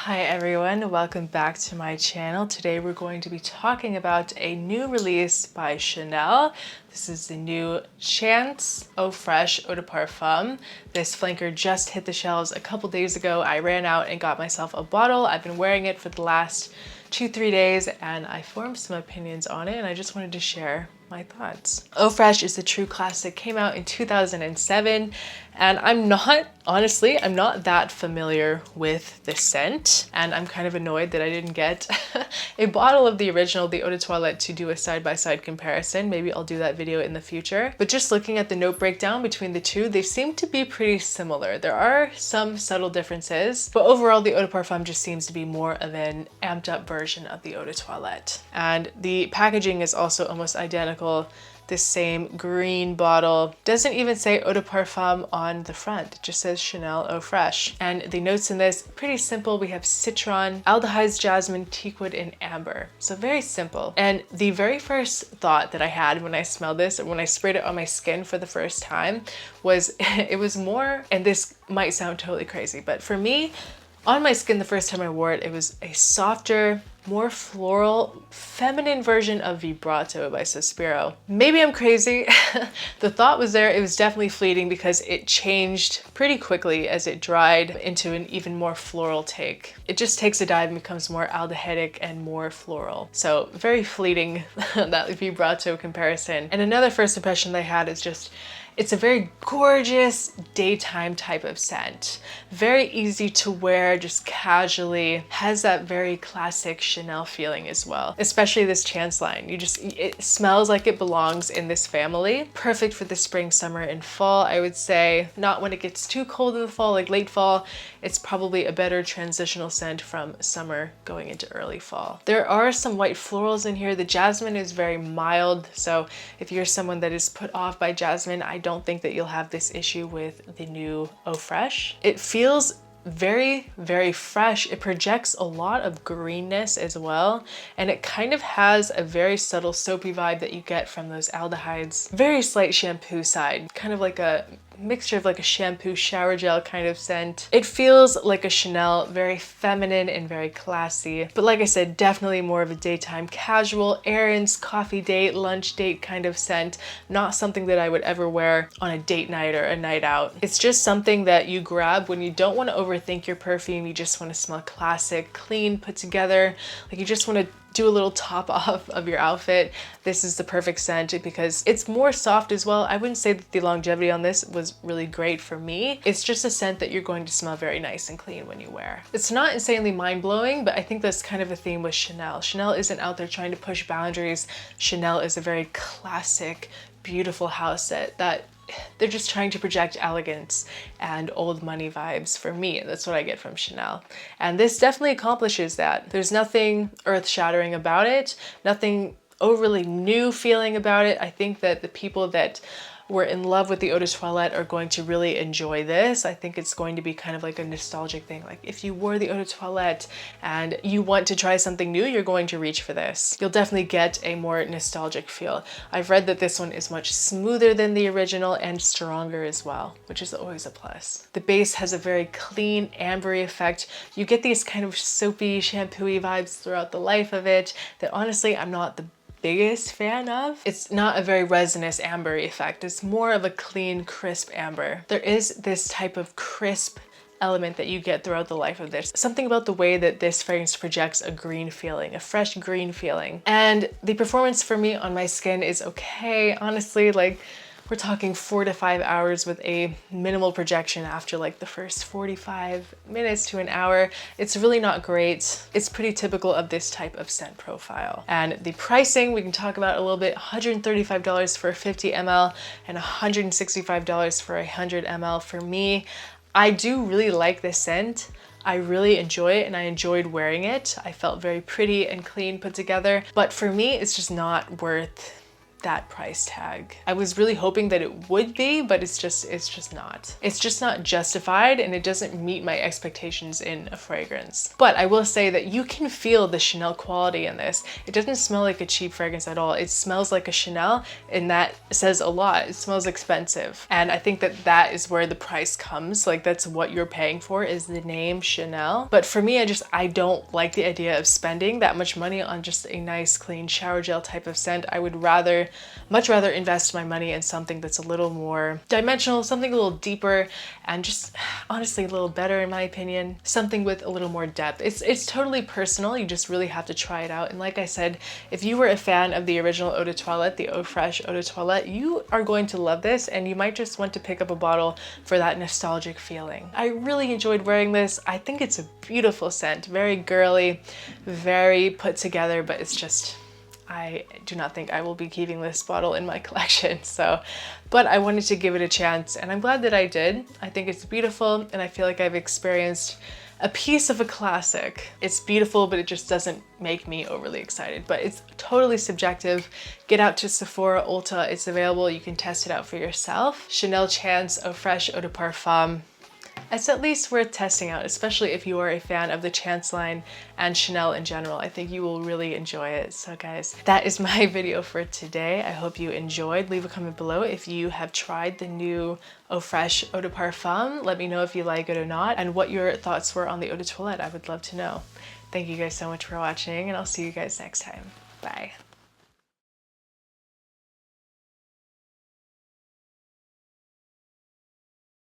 Hi everyone, welcome back to my channel. Today we're going to be talking about a new release by Chanel. This is the new Chance Eau Fraîche Eau de Parfum. This flanker just hit the shelves a couple days ago. I ran out and got myself a bottle. I've been wearing it for the last 2-3 days and I formed some opinions on it and I just wanted to share my thoughts. Eau Fraîche is a true classic, came out in 2007, and I'm not that familiar with the scent, and I'm kind of annoyed that I didn't get a bottle of the original, the Eau de Toilette, to do a side-by-side comparison. Maybe I'll do that video in the future. But just looking at the note breakdown between the two, they seem to be pretty similar. There are some subtle differences, but overall the Eau de Parfum just seems to be more of an amped up version of the Eau de Toilette. And the packaging is also almost identical. This same green bottle doesn't even say Eau de Parfum on the front, it just says Chanel Eau Fraîche. And the notes in this, pretty simple. We have citron, aldehydes, jasmine, teakwood, and amber. So very simple. And the very first thought that I had when I smelled this, or when I sprayed it on my skin for the first time, was it was more, and this might sound totally crazy, but for me, on my skin the first time I wore it, it was a softer, more floral, feminine version of Vibrato by Sospiro. Maybe I'm crazy. The thought was there. It was definitely fleeting because it changed pretty quickly as it dried into an even more floral take. It just takes a dive and becomes more aldehydic and more floral. So very fleeting, that Vibrato comparison. And another first impression that I had is just, it's a very gorgeous daytime type of scent. Very easy to wear, just casually. Has that very classic Chanel feeling as well. Especially this Chance line. It smells like it belongs in this family. Perfect for the spring, summer, and fall, I would say. Not when it gets too cold in the fall, like late fall. It's probably a better transitional scent from summer going into early fall. There are some white florals in here. The jasmine is very mild, so if you're someone that is put off by jasmine, I don't think that you'll have this issue with the new Eau Fraîche. It feels very, very fresh. It projects a lot of greenness as well, and it kind of has a very subtle soapy vibe that you get from those aldehydes. Very slight shampoo side, kind of like a mixture of like a shampoo shower gel kind of scent. It feels like a Chanel, very feminine and very classy. But like I said, definitely more of a daytime casual, errands, coffee date, lunch date kind of scent. Not something that I would ever wear on a date night or a night out. It's just something that you grab when you don't want to overthink your perfume. You just want to smell classic, clean, put together. Like you just want to do a little top off of your outfit. This is the perfect scent because it's more soft as well. I wouldn't say that the longevity on this was really great for me. It's just a scent that you're going to smell very nice and clean when you wear. It's not insanely mind-blowing, but I think that's kind of a theme with Chanel. Chanel isn't out there trying to push boundaries. Chanel is a very classic, beautiful house that they're just trying to project elegance and old money vibes for me. That's what I get from Chanel. And this definitely accomplishes that. There's nothing earth-shattering about it, nothing overly new feeling about it. I think that the people that were in love with the Eau de Toilette are going to really enjoy this. I think it's going to be kind of like a nostalgic thing. Like if you wore the Eau de Toilette and you want to try something new, you're going to reach for this. You'll definitely get a more nostalgic feel. I've read that this one is much smoother than the original and stronger as well, which is always a plus. The base has a very clean, ambery effect. You get these kind of soapy, shampoo-y vibes throughout the life of it that honestly I'm not the biggest fan of. It's not a very resinous ambery effect. It's more of a clean, crisp amber. There is this type of crisp element that you get throughout the life of this. Something about the way that this fragrance projects a green feeling, a fresh green feeling. And the performance for me on my skin is okay. Honestly, like we're talking 4 to 5 hours with a minimal projection after like the first 45 minutes to an hour. It's really not great. It's pretty typical of this type of scent profile. And the pricing, we can talk about a little bit. $135 for 50 ml and $165 for 100 ml. For me, I do really like this scent. I really enjoy it and I enjoyed wearing it. I felt very pretty and clean put together. But for me, it's just not worth that price tag. I was really hoping that it would be, but it's just not. It's just not justified, and it doesn't meet my expectations in a fragrance. But I will say that you can feel the Chanel quality in this. It doesn't smell like a cheap fragrance at all. It smells like a Chanel, and that says a lot. It smells expensive. And I think that that is where the price comes. Like, that's what you're paying for, is the name Chanel. But for me, I don't like the idea of spending that much money on just a nice, clean shower gel type of scent. I would much rather invest my money in something that's a little more dimensional, something a little deeper, and just honestly a little better in my opinion. Something with a little more depth. It's totally personal. You just really have to try it out. And like I said, if you were a fan of the original Eau de Toilette, the Eau Fraîche Eau de Toilette, you are going to love this, and you might just want to pick up a bottle for that nostalgic feeling. I really enjoyed wearing this. I think it's a beautiful scent, very girly, very put together, but it's just, I do not think I will be keeping this bottle in my collection. But I wanted to give it a chance, and I'm glad that I did. I think it's beautiful, and I feel like I've experienced a piece of a classic. It's beautiful, but it just doesn't make me overly excited. But it's totally subjective. Get out to Sephora, Ulta, it's available. You can test it out for yourself. Chanel Chance Eau Fraîche Eau de Parfum. It's at least worth testing out, especially if you are a fan of the Chance line and Chanel in general. I think you will really enjoy it. So guys, that is my video for today. I hope you enjoyed. Leave a comment below if you have tried the new Eau Fraîche Eau de Parfum. Let me know if you like it or not, and what your thoughts were on the Eau de Toilette. I would love to know. Thank you guys so much for watching, and I'll see you guys next time. Bye.